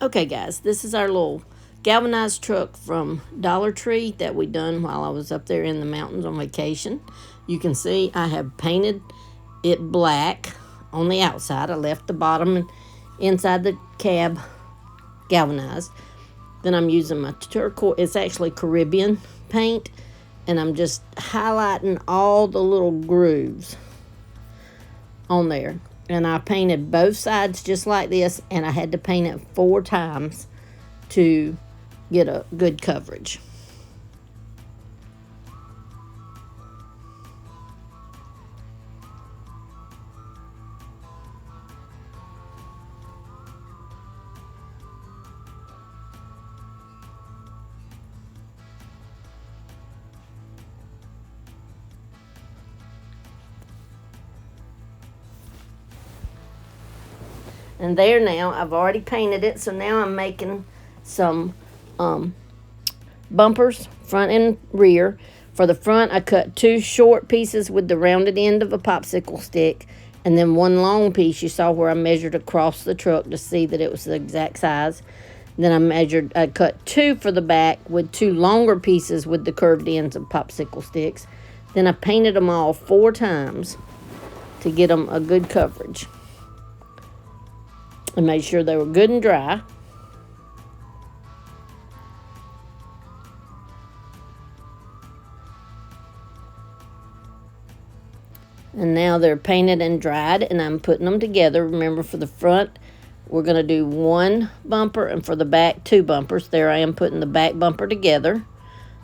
Okay, guys, this is our little galvanized truck from Dollar Tree that we done while I was up there in the mountains on vacation. You can see I have painted it black on the outside. I left the bottom and inside the cab galvanized. Then I'm using my turquoise, it's actually Caribbean paint, and I'm just highlighting all the little grooves on there. And I painted both sides just like this, and I had to paint it 4 times to get a good coverage. And there now, I've already painted it, so now I'm making some bumpers, front and rear. For the front, I cut 2 short pieces with the rounded end of a popsicle stick, and then 1 long piece. You saw where I measured across the truck to see that it was the exact size. Then I cut 2 for the back with 2 longer pieces with the curved ends of popsicle sticks. Then I painted them all 4 times to get them a good coverage. And made sure they were good and dry. And now they're painted and dried, and I'm putting them together. Remember, for the front, we're going to do 1 bumper, and for the back, 2 bumpers. There I am putting the back bumper together,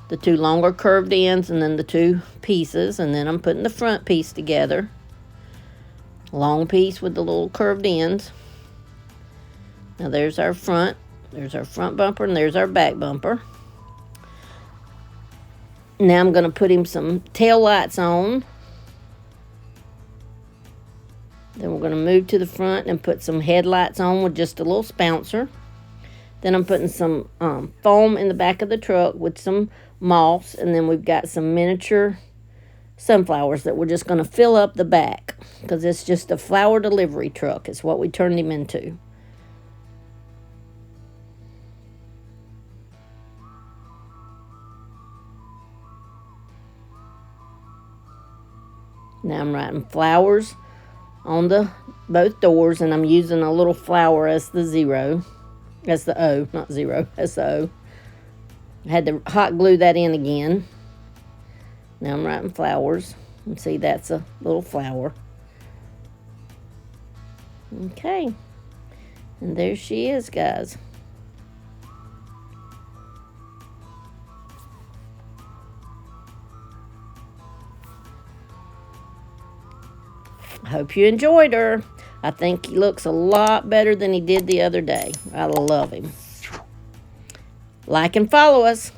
the 2 longer curved ends, and then the 2 pieces, and then I'm putting the front piece together. Long piece with the little curved ends. Now there's our front bumper, and there's our back bumper. Now I'm going to put him some tail lights on. Then we're going to move to the front and put some headlights on with just a little spouncer. Then I'm putting some foam in the back of the truck with some moss, and then we've got some miniature sunflowers that we're just going to fill up the back, because it's just a flower delivery truck. It's what we turned him into. Now I'm writing flowers on both doors, and I'm using a little flower as the zero. That's the O, not zero. That's the O. I had to hot glue that in again. Now I'm writing flowers. And see, that's a little flower. Okay. And there she is, guys. I hope you enjoyed her. I think he looks a lot better than he did the other day. I love him. Like and follow us.